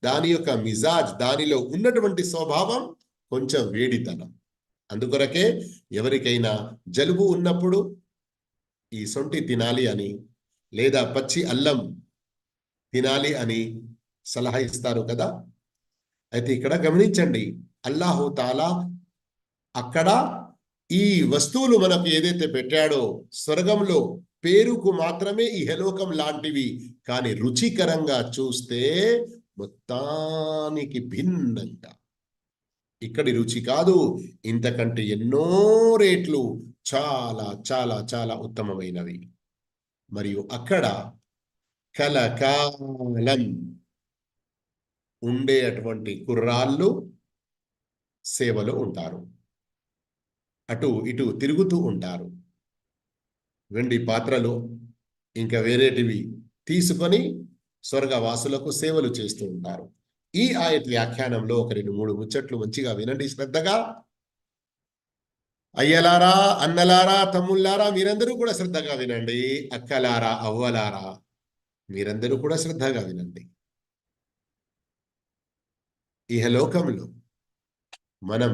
దాని యొక్క మిజాజ్, దానిలో ఉన్నటువంటి స్వభావం కొంచెం వేడితనం. అందుకొరకే ఎవరికైనా జలుబు ఉన్నప్పుడు ఈ సొంటి తినాలి అని, లేదా పచ్చి అల్లం తినాలి అని సలహా ఇస్తారు కదా. అయితే ఇక్కడ గమనించండి, అల్లాహు తాలా అక్కడ ఈ వస్తువులు మనకు ఏదైతే పెట్టాడో స్వర్గంలో పేరుకు మాత్రమే ఇహలోకం లాంటివి, కానీ రుచికరంగా చూస్తే మొత్తానికి భిన్నంగా, ఇక్కడి రుచి కాదు, ఇంతకంటే ఎన్నో రేట్లు చాలా చాలా చాలా ఉత్తమమైనవి. మరియు అక్కడ కలకాలం ఉండే అటువంటి కుర్రాళ్ళు సేవలో ఉంటారు, అటు ఇటు తిరుగుతూ ఉంటారు. వెండి పాత్రలు ఇంకా వేరేటివి తీసుకొని స్వర్గవాసులకు సేవలు చేస్తూ ఉంటారు. ఈ ఆయత్ వ్యాఖ్యానంలో ఒక 2-3 ముచ్చట్లు మంచిగా వినండి శ్రద్ధగా. అయ్యలారా, అన్నలారా, తమ్ముళ్ళారా, మీరందరూ కూడా శ్రద్ధగా వినండి. అక్కలారా, అవ్వలారా, మీరందరూ కూడా శ్రద్ధగా వినండి. ఇహలోకంలో మనం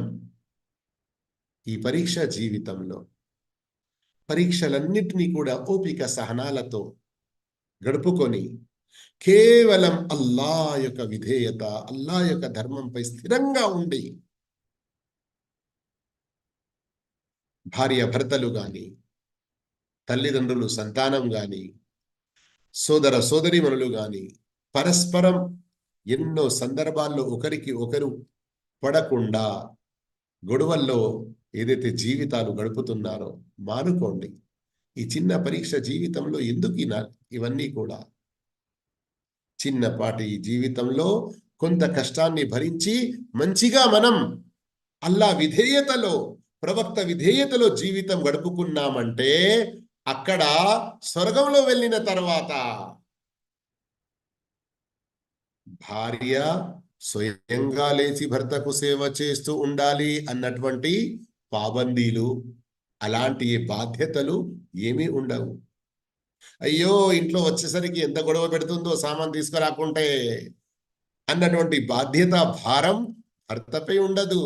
ఈ పరీక్ష జీవితంలో పరీక్షలన్నిటినీ కూడా ఓపిక సహనాలతో గడుపుకొని కేవలం అల్లా యొక్క విధేయత, అల్లా యొక్క ధర్మంపై స్థిరంగా ఉండి భార్య భర్తలు గాని, తల్లిదండ్రులు సంతానం గాని, సోదర సోదరీమణులు గాని పరస్పరం ఎన్నో సందర్భాల్లో ఒకరికి ఒకరు పడకుండా గొడవల్లో ఏదైతే జీవితాలు గడుపుతున్నారో మానుకోండి. ఈ చిన్న పరీక్ష జీవితంలో ఎందుకు ఇవన్నీ కూడా చిన్నపాటి జీవితంలో కొంత కష్టాన్ని భరించి మంచిగా మనం అల్లా విధేయతలో, ప్రవక్త విధేయతలో జీవితం గడుపుకున్నామంటే అక్కడ స్వర్గంలో వెళ్ళిన తర్వాత భార్య స్వయంగా లేచి భర్తకు సేవ చేస్తూ ఉండాలి అన్నటువంటి పాబందీలు, అలాంటి బాధ్యతలు ఏమీ ఉండవు. అయ్యో ఇంట్లో వచ్చేసరికి ఎంత గొడవ పెడుతుందో సామాన్ తీసుకురాకుంటే అన్నటువంటి బాధ్యత, భారం భర్తపై ఉండదు.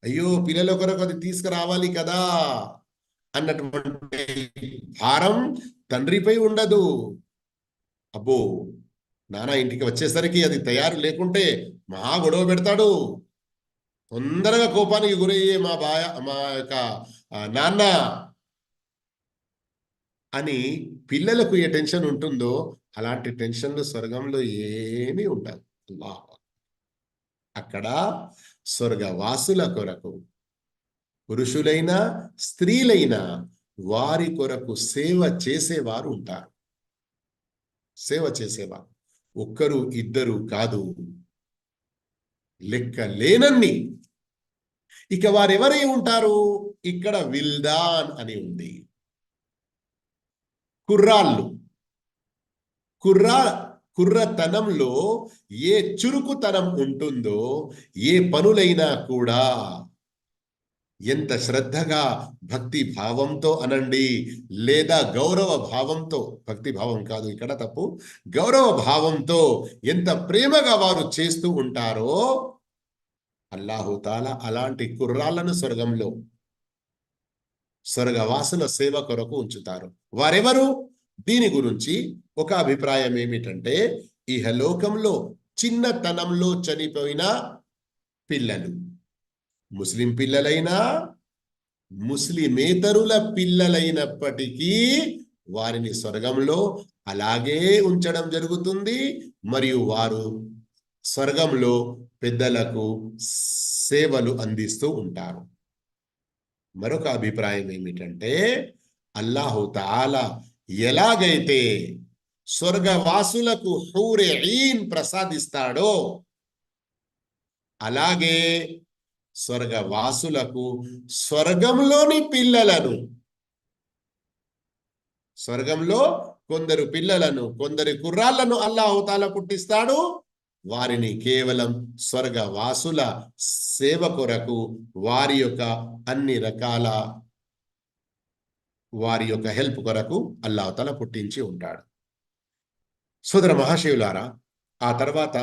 అయ్యో పిల్లల కొరకు అది తీసుకురావాలి కదా అన్నటువంటి భారం తండ్రిపై ఉండదు. అబ్బో నాన్న ఇంటికి వచ్చేసరికి అది తయారు లేకుంటే మహా గొడవ పెడతాడు, తొందరగా కోపానికి గురయ్యే మా యొక్క నాన్న అని పిల్లలకు ఏ టెన్షన్ ఉంటుందో అలాంటి టెన్షన్లు స్వర్గంలో ఏమీ ఉండవు. అల్లాహ్ అక్కడ స్వర్గవాసుల కొరకు పురుషులైనా స్త్రీలైనా వారి కొరకు సేవ చేసేవారు ఉంటారు. సేవ చేసేవారు ఒక్కరు ఇద్దరు కాదు, లెక్క లేనన్ని. ఇక వారెవరై ఉంటారు? ఇక్కడ విల్దాన్ అని ఉంది, కుర్రాళ్ళు. కుర్రతనంలో ఏ చురుకుతనం ఉంటుందో, ఏ పనులైనా కూడా ఎంత శ్రద్ధగా భక్తి భావంతో అనండి, లేదా గౌరవ భావంతో, భక్తి భావం కాదు ఇక్కడ తప్పు, గౌరవ భావంతో ఎంత ప్రేమగా వారు చేస్తూ ఉంటారో అల్లాహు తాలా అలాంటి కుర్రాళ్లను స్వర్గంలో స్వర్గవాసుల సేవ కొరకు ఉంచుతారు. వారెవరు? దీని గురించి ఒక అభిప్రాయం ఏమిటంటే, ఇహలోకంలో చిన్నతనంలో చనిపోయిన పిల్లలు, ముస్లిం పిల్లలైనా ముస్లిమేతరుల పిల్లలైనప్పటికీ వారిని స్వర్గంలో అలాగే ఉంచడం జరుగుతుంది. మరియు వారు స్వర్గంలో పెద్దలకు సేవలు అందిస్తూ ఉంటారు. మరొక అభిప్రాయం ఏమిటంటే, అల్లాహు తాలా ఎలాగైతే స్వర్గవాసులకు హూరే ఈన్ ప్రసాదిస్తాడో అలాగే స్వర్గవాసులకు స్వర్గంలోని పిల్లలను, స్వర్గంలో కొందరు పిల్లలను, కొందరి కుర్రాళ్లను అల్లాహు తాలా పుట్టిస్తాడు. వారిని కేవలం స్వర్గవాసుల సేవ కొరకు, వారి యొక్క అన్ని రకాల వారి యొక్క హెల్ప్ కొరకు అల్లాహు తాలా పుట్టించి ఉంటాడు. సోదర మహాశివులారా, ఆ తర్వాత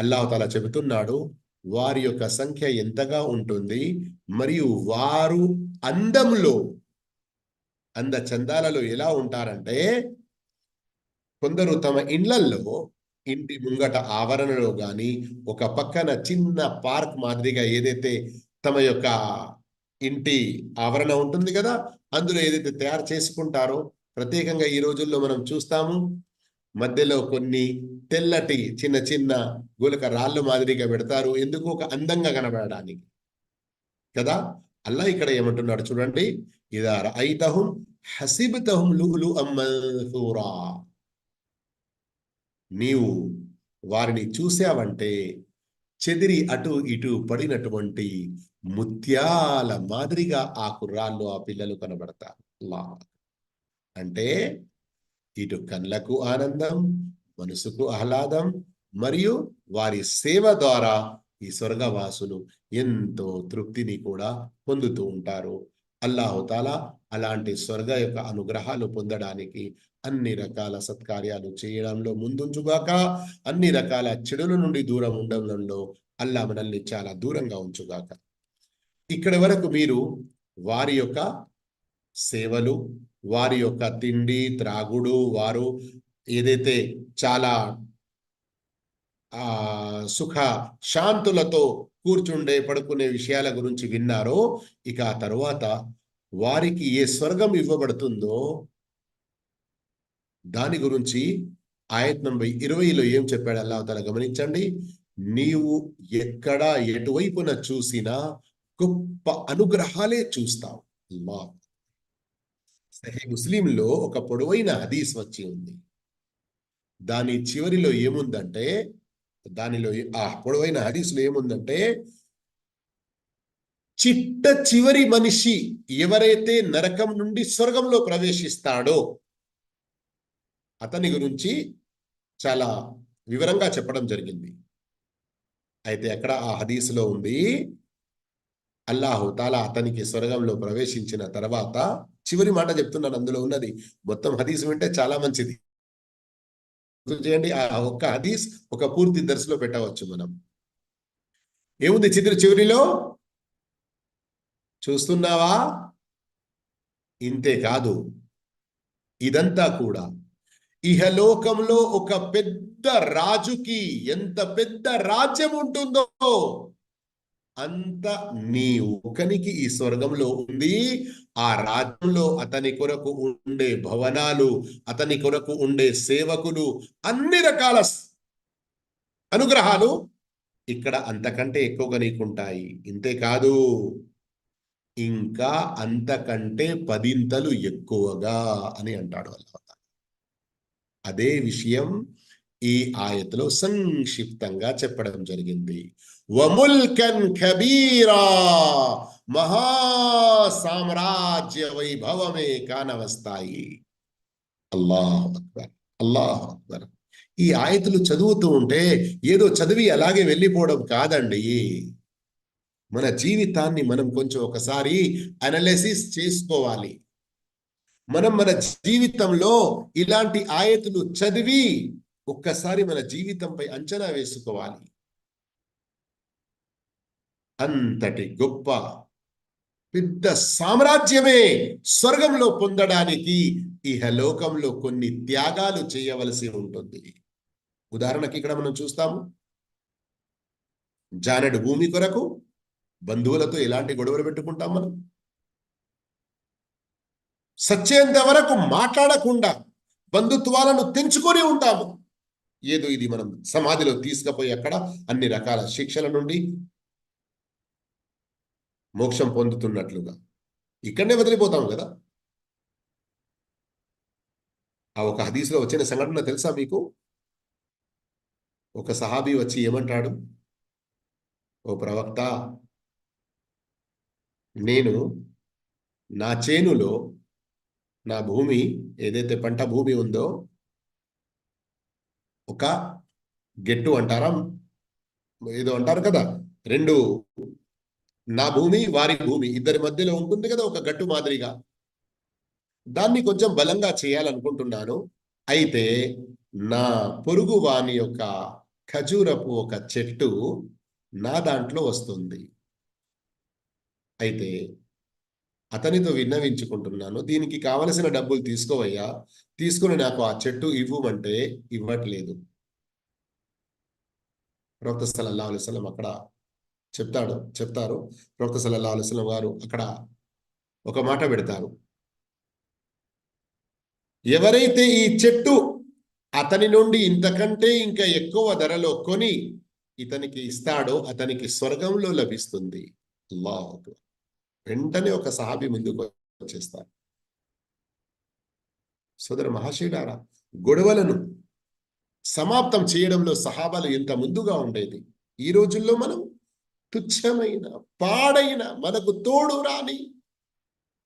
అల్లాహు తాలా చెబుతున్నాడు వారి యొక్క సంఖ్య ఎంతగా ఉంటుంది, మరియు వారు అందంలో, అందచందాలలో ఎలా ఉంటారంటే, కొందరు తమ ఇండ్లల్లో, ఇంటి ముంగట ఆవరణలో గాని, ఒక పక్కన చిన్న పార్క్ మాదిరిగా ఏదైతే తమ యొక్క ఇంటి ఆవరణ ఉంటుంది కదా, అందులో ఏదైతే తయారు చేసుకుంటారో, ప్రత్యేకంగా ఈ రోజుల్లో మనం చూస్తాము, మధ్యలో కొన్ని తెల్లటి చిన్న చిన్న గులక రాళ్ళు మాదిరిగా పెడతారు. ఎందుకు? ఒక అందంగా కనబడడానికి కదా. అల్లా ఇక్కడ ఏమంటున్నాడు చూడండి, ఇదా రఅయితహుం హసిబ్తహుం లుఉలుఅం మన్సూరా, నీవు వారిని చూసావంటే చెదిరి అటు ఇటు పడినటువంటి ముత్యాల మాదిరిగా ఆ కుర్రాళ్ళు, ఆ పిల్లలు కనబడతారు. అల్లాహ్ అంటే ఇటు కళ్ళకు ఆనందం, మనసుకు ఆహ్లాదం, మరియు వారి సేవ ద్వారా ఈ స్వర్గవాసులు ఎంతో తృప్తిని కూడా పొందుతూ ఉంటారు. అల్లాహుతాలా అలాంటి స్వర్గ యొక్క అనుగ్రహాలు పొందడానికి అన్ని రకాల సత్కార్యాలు చేయడంలో ముందుంచుగాక, అన్ని రకాల చెడుల నుండి దూరం ఉండడంలో అల్లా మనల్ని చాలా దూరంగా ఉంచుగాక. ఇక్కడి వరకు మీరు వారి యొక్క సేవలు, వారి యొక్క తిండి త్రాగుడు, వారు ఏదైతే చాలా సుఖ శాంతులతో కూర్చుండే పడుకునే విషయాల గురించి విన్నారో, ఇక ఆ తరువాత వారికి ఏ స్వర్గం ఇవ్వబడుతుందో దాని గురించి ఆయత్ నంబర్ 20లో ఏం చెప్పాడు అల్లాహ్ తఆలా గమనించండి. నీవు ఎక్కడ ఎటువైపున చూసినా గొప్ప అనుగ్రహాలే చూస్తావు. అల్లాహ్. సహీహ్ ముస్లింలో ఒక పొడవైన హదీస్ వచ్చి ఉంది. దాని చివరిలో ఏముందంటే, దానిలో ఆ పొడవైన హదీస్లో ఏముందంటే, చిట్ట చివరి మనిషి ఎవరైతే నరకం నుండి స్వర్గంలో ప్రవేశిస్తాడో అతని గురించి చాలా వివరంగా చెప్పడం జరిగింది. అయితే అక్కడ ఆ హదీసులో ఉంది, అల్లాహు తాలా అతనికి స్వర్గంలో ప్రవేశించిన తర్వాత చివరి మాట చెప్తున్నాను, అందులో ఉన్నది. మొత్తం హదీసు వింటే చాలా మంచిది. చేయండి, ఆ ఒక్క హదీస్ ఒక పూర్తి దర్శలో పెట్టవచ్చు మనం. ఏముంది చివరిలో? చూస్తున్నావా? ఇంతే కాదు, ఇదంతా కూడా ఇహలోకంలో ఒక పెద్ద రాజుకి ఎంత పెద్ద రాజ్యం ఉంటుందో అంత నీ ఒకనికి ఈ స్వర్గంలో ఉంది. ఆ రాజ్యంలో అతని కొరకు ఉండే భవనాలు, అతని కొరకు ఉండే సేవకులు, అన్ని రకాల అనుగ్రహాలు ఇక్కడ అంతకంటే ఎక్కువగా నీకుంటాయి. ఇంతేకాదు, ఇంకా అంతకంటే 10 ఎక్కువగా అని అంటాడు అల్లాహ్. అదే విషయం ఈ ఆయతలో సంక్షిప్తంగా చెప్పడం జరిగింది. వముల్కన్ కబీరా, మహా సామ్రాజ్య వైభవమే కానవస్తాయి. అల్లాహు అక్బర్, అల్లాహు అక్బర్. ఈ ఆయతులు చదువుతూ ఉంటే ఏదో చదివి అలాగే వెళ్ళిపోవడం కాదండి. మన జీవితాన్ని మనం కొంచెం ఒకసారి అనాలిసిస్ చేసుకోవాలి. మన జీవితంలో ఇలాంటి ఆయతులు చదివి ఒక్కసారి మన జీవితంపై అంచనా వేసుకోవాలి. అంతటి గొప్ప పెద్ద సామ్రాజ్యమే స్వర్గంలో పొందడానికి ఇహలోకంలో కొన్ని త్యాగాలు చేయవలసి ఉంటుంది. ఉదాహరణకి ఇక్కడ మనం చూస్తాము, జానెడు భూమి కొరకు బంధువులతో ఎలాంటి గొడవలు పెట్టుకుంటాం మనం. సచ్చేంత వరకు మాట్లాడకుండా బంధుత్వాలను తెంచుకొని ఉంటాము. ఏదో ఇది మనం సమాధిలో తీసుకుపోయి అక్కడ అన్ని రకాల శిక్షల నుండి మోక్షం పొందుతున్నట్లుగా ఇక్కడనే వదిలిపోతాం కదా. ఆ ఒక హదీస్లో వచ్చిన సంఘటన తెలుసా మీకు? ఒక సహాబీ వచ్చి ఏమంటాడు, ఓ ప్రవక్త, నేను నా చేనులో, నా భూమి ఏదైతే పంట భూమి ఉందో, ఒక గెట్టు అంటారా ఏదో అంటారు కదా, రెండు, నా భూమి వారి భూమి ఇద్దరి మధ్యలో ఉంటుంది కదా ఒక గట్టు మాదిరిగా, దాన్ని కొంచెం బలంగా చేయాలనుకుంటున్నాను. అయితే నా పొరుగు వాని యొక్క ఖజూరపు ఒక చెట్టు నా దాంట్లో వస్తుంది. అయితే అతనితో విన్నవించుకుంటున్నాను, దీనికి కావలసిన డబ్బులు తీసుకోవయ్యా, తీసుకుని నాకు ఆ చెట్టు ఇవ్వమంటే ఇవ్వట్లేదు. ప్రవక్త సల్లల్లాహు అలైహి వసల్లం అక్కడ చెప్తారు. ప్రవక్త సల్లల్లాహు అలైహి వసల్లం గారు అక్కడ ఒక మాట పెడతారు, ఎవరైతే ఈ చెట్టు అతని నుండి ఇంతకంటే ఇంకా ఎక్కువ ధరలో కొని ఇతనికి ఇస్తాడో అతనికి స్వర్గంలో లభిస్తుంది. అల్లాహు అక్బర్. వెంటనే ఒక సహాబీ ముందుకు వచ్చేస్తారు. సోదర మహాశయులారా, గొడవలను సమాప్తం చేయడంలో సహాబాలు ఎంత ముందుగా ఉండేది. ఈ రోజుల్లో మనం తుచ్చమైన, పాడైన, మనకు తోడు రాని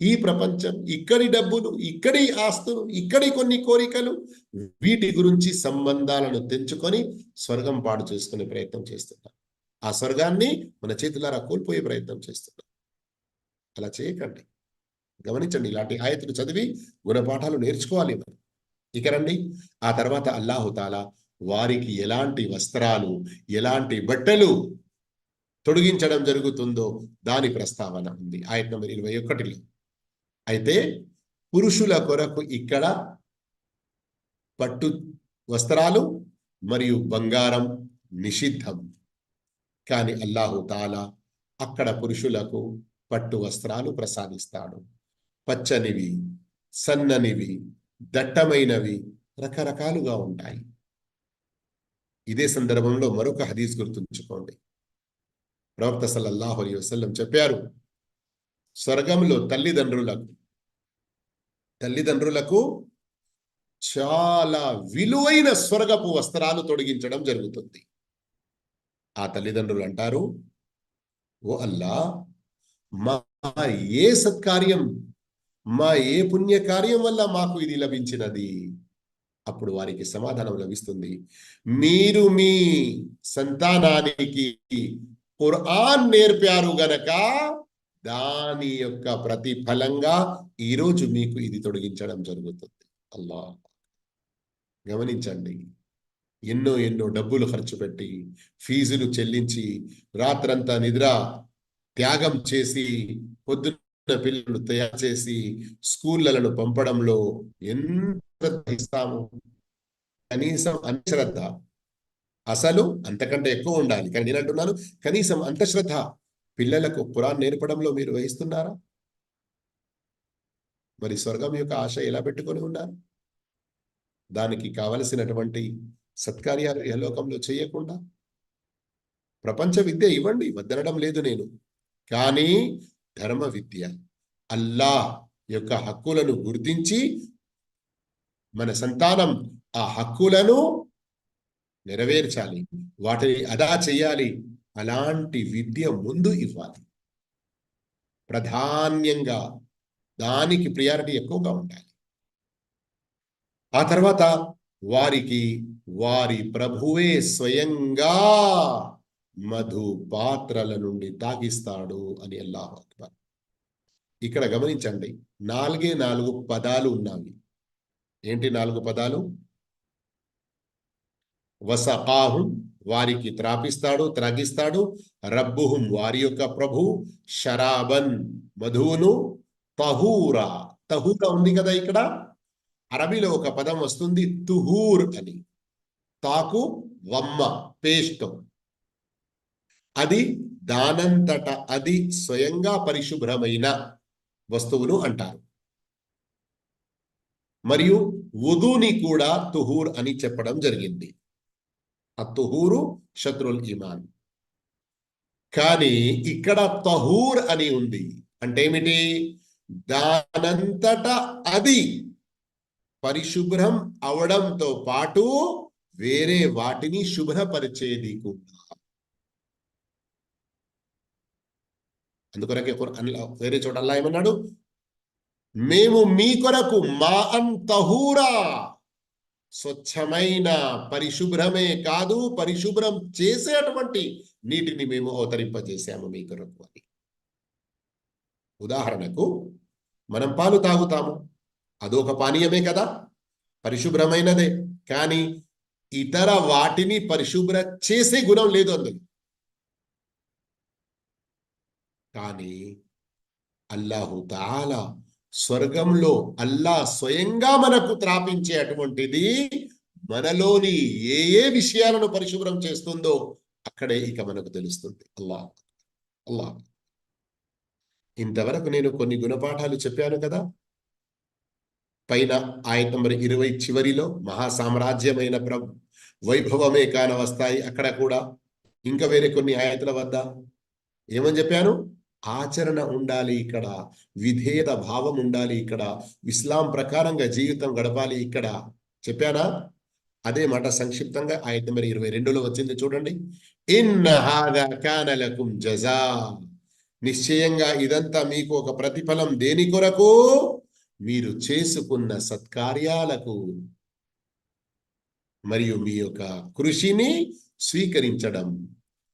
ఈ ప్రపంచం, ఇక్కడి డబ్బులు, ఇక్కడి ఆస్తులు, ఇక్కడి కొన్ని కోరికలు, వీటి గురించి సంబంధాలను తెంచుకొని స్వర్గం పాడు చేసుకునే ప్రయత్నం చేస్తున్నాం. ఆ స్వర్గాన్ని మన చేతులారా కోల్పోయే ప్రయత్నం చేస్తున్నాం. అలా చేయకండి. గమనించండి, ఇలాంటి ఆయతులు చదివి గుణపాఠాలు నేర్చుకోవాలి మనం. ఇక రండి, ఆ తర్వాత అల్లాహుతాలా వారికి ఎలాంటి వస్త్రాలు, ఎలాంటి బట్టలు తొడిగించడం జరుగుతుందో దాని ప్రస్తావన ఉంది ఆయత నంబర్ 21లో. అయితే పురుషుల కొరకు ఇక్కడ పట్టు వస్త్రాలు మరియు బంగారం నిషిద్ధం. కానీ అల్లాహుతాలా అక్కడ పురుషులకు పట్టు వస్త్రాలు ప్రసాదిస్తాడు. పచ్చనివి, సన్ననివి, దట్టమైనవి రకరకాలుగా ఉంటాయి. ఇదే సందర్భంలో మరొక హదీస్ గుర్తుంచుకోండి. ప్రవక్త సల్లల్లాహు అలైహి వసల్లం చెప్పారు, స్వర్గంలో తల్లిదండ్రులకు చాలా విలువైన స్వర్గపు వస్త్రాలు తొడిగించడం జరుగుతుంది. ఆ తల్లిదండ్రులు అంటారు, ఓ అల్లా, మా ఏ సత్కార్యం, మా ఏ పుణ్యకార్యం వల్ల మాకు ఇది లభించినది? అప్పుడు వారికి సమాధానం లభిస్తుంది, మీరు మీ సంతానానికి ఖురాన్ నేర్పారు గనక దాని యొక్క ప్రతిఫలంగా ఈరోజు మీకు ఇది తొడిగించడం జరుగుతుంది. అల్లాహ్, గమనించండి, ఎన్నో ఎన్నో డబ్బులు ఖర్చు పెట్టి, ఫీజులు చెల్లించి, రాత్రంతా నిద్ర త్యాగం చేసి, పొద్దున్న పిల్లలను తయారు చేసి స్కూళ్ళను పంపడంలో ఎంత ఇస్తాము? కనీసం అంతశ్రద్ధ, అసలు అంతకంటే ఎక్కువ ఉండాలి. కానీ నేను అంటున్నాను, కనీసం అంతశ్రద్ధ పిల్లలకు ఖురాన్ నేర్పడంలో మీరు వహిస్తున్నారా? మరి స్వర్గం యొక్క ఆశ ఎలా పెట్టుకొని ఉన్నారు? దానికి కావలసినటువంటి సత్కార్యాలు ఏ లోకంలో చేయకుండా ప్రపంచ విద్య ఇవ్వండి, వద్దనడం లేదు నేను. కానీ ధర్మ విద్య, అల్లాహ్ యొక్క హక్కులను గుర్తించి మన సంతానం ఆ హక్కులను నెరవేర్చాలి, వాటిని అదా చేయాలి. అలాంటి విద్య ముందు ఇవ్వాలి. ప్రాధాన్యంగా దానికి ప్రియారిటీ ఎక్కువగా ఉండాలి. ఆ తర్వాత వారికి వారి ప్రభువే స్వయంగా మధు పాత్రల నుండి తాగిస్తాడు అని అల్లాహు అక్బర్. ఇక్కడ గమనించండి, 4 పదాలు ఉన్నాయి. ఏంటి 4 పదాలు? వసకాహుం, వారికి త్రాగిస్తాడు. రబ్బుహుం, వారి యొక్క ప్రభు. షరాబన్, మధువును. తహూరా, తహూరా ఉంది కదా ఇక్కడ, అరబీలో ఒక పదం వస్తుంది తుహూర్ అని. తాకు వమ్మ పేస్ట్, అది దానంతట అది స్వయంగా పరిశుభ్రమైన వస్తువును అంటారు. మరియు వుదుని కూడా తుహూర్ అని చెప్పడం జరిగింది. అతుహూరు శత్రుల్ ఈమాన్. కానీ ఇక్కడ తహూర్ అని ఉంది అంటే ఏమిటి? దానంతట అది పరిశుభ్రం అవడంతో పాటు వేరే వాటిని శుభ్రపరిచేది కూడా. అందుకొరకే ఖురాన్లో వేరే చోట అల్లాహ్ ఏమన్నాడు? మేము మీ కొరకు మా అన్ తహూరా, స్వచ్ఛమైన పరిశుభ్రమే కాదు, పరిశుభ్రం చేసేటువంటి నీటిని మేము అవతరింపజేశాము మీ కొరకు అని. ఉదాహరణకు, మనం పాలు తాగుతాము, అదొక పానీయమే కదా, పరిశుభ్రమైనదే. కానీ ఇతర వాటిని పరిశుభ్ర చేసే గుణం లేదు అందులో. కానీ అల్లాహు తాలా స్వర్గంలో అల్లాహ్ స్వయంగా మనకు త్రాపించే అటువంటిది మనలోని ఏ ఏ విషయాలను పరిశుభ్రం చేస్తుందో అక్కడే ఇక మనకు తెలుస్తుంది. అల్లాహ్. ఇంతవరకు నేను కొన్ని గుణపాఠాలు చెప్పాను కదా. పైన ఆయత నంబర్ 20 చివరిలో మహాసామ్రాజ్యమైన వైభవమే కాన వస్తాయి. అక్కడ కూడా ఇంకా వేరే కొన్ని ఆయతల వద్ద ఏమని చెప్పాను? ఆచరణ ఉండాలి ఇక్కడ, విధేయత భావం ఉండాలి ఇక్కడ, ఇస్లాం ప్రకారంగా జీవితం గడపాలి ఇక్కడ చెప్పానా? అదే మాట సంక్షిప్తంగా ఆయత నంబర్ 22లో వచ్చింది చూడండి. ఇన్న హాదా కాన లకుం జజా, నిశ్చయంగా ఇదంతా మీకు ఒక ప్రతిఫలం దేని కొరకు? మీరు చేసుకున్న సత్కార్యాలకు మరియు మీ యొక్క కృషిని స్వీకరించడం,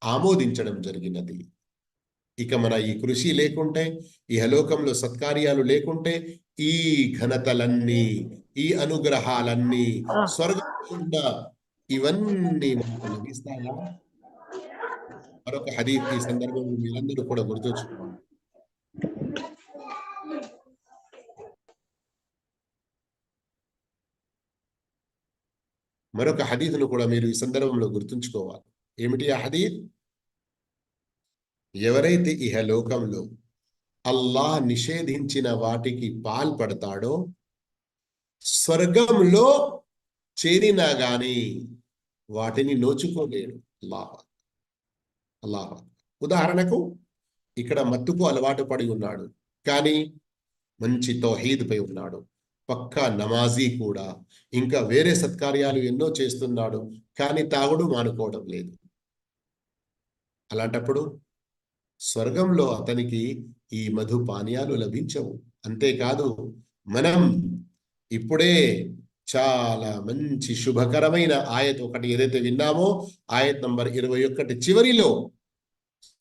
ఆమోదించడం జరిగినది. ఇక మన ఈ కృషి లేకుంటే, ఇహలోకంలో సత్కార్యాలు లేకుంటే, ఈ ఘనతలన్నీ, ఈ అనుగ్రహాలన్నీ, స్వర్గంలో ఉన్న ఇవన్నీ మనకు లభిస్తాయా? మరొక హదీత్ ఈ సందర్భంలో మీరందరూ కూడా గుర్తుంచుకోవాలి. మరొక హదీతును కూడా మీరు ఈ సందర్భంలో గుర్తుంచుకోవాలి. ఏమిటి ఆ హదీత్? ఎవరైతే ఇహలోకంలో అల్లాహ్ నిషేధించిన వాటికి పాల్పడతాడో, స్వర్గంలో చేరినా గాని వాటిని నోచుకోలేడు. అల్లాహ్ అల్లాహ్. ఉదాహరణకు, ఇక్కడ మత్తుకు అలవాటు పడి ఉన్నాడు, కానీ మంచి తౌహీద్ పై ఉన్నాడు, పక్కా నమాజీ కూడా, ఇంకా వేరే సత్కార్యాలు ఎన్నో చేస్తున్నాడు, కానీ తాగుడు మానుకోవడం లేదు. అలాంటప్పుడు స్వర్గంలో అతనికి ఈ మధుపానీయాలు లభించవు. అంతేకాదు, మనం ఇప్పుడే చాలా మంచి శుభకరమైన ఆయత్ ఒకటి ఏదైతే విన్నామో, ఆయత్ నంబర్ 21 చివరిలో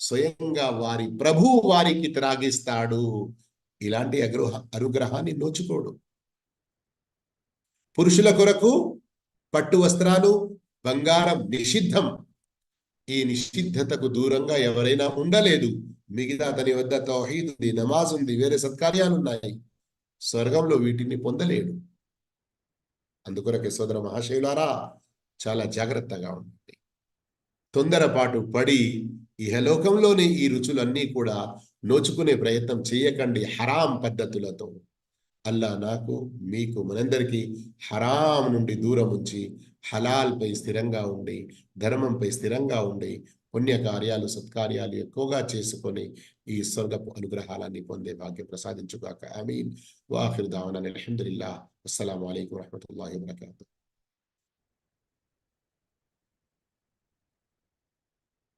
స్వయంగా వారి ప్రభు వారికి త్రాగిస్తాడు. ఇలాంటి అనుగ్రహాన్ని నోచుకోడు. పురుషుల కొరకు పట్టు వస్త్రాలు, బంగారం నిషిద్ధం. ఈ నిషిద్ధతకు దూరంగా ఎవరైనా ఉండలేదు, మిగతా అతని వద్ద తౌహీద్ ఉంది, నమాజ్ ఉంది, వేరే సత్కార్యాలున్నాయి, స్వర్గంలో వీటిని పొందలేడు. అందుకొరకే సోదర మహాశయులారా, చాలా జాగ్రత్తగా ఉండండి. తొందరపాటు పడి ఇహలోకంలోనే ఈ రుచులన్నీ కూడా నోచుకునే ప్రయత్నం చేయకండి హరాం పద్ధతులతో. అల్లా నాకు, మీకు, మనందరికీ హరాం నుండి దూరం ఉంచి హలాల్పై స్థిరంగా ఉండి, ధర్మంపై స్థిరంగా ఉండి, పుణ్యకార్యాలు సత్కార్యాలు ఎక్కువగా చేసుకొని ఈ స్వర్గపు అనుగ్రహాలన్నీ పొందే భాగ్యం ప్రసాదించుగాక. ఆమీన్. వాఖిర్ దావనా అల్హమ్దులిల్లాహ్. అస్సలాము అలైకుం వరహ్మతుల్లాహి వబరకాతుహు.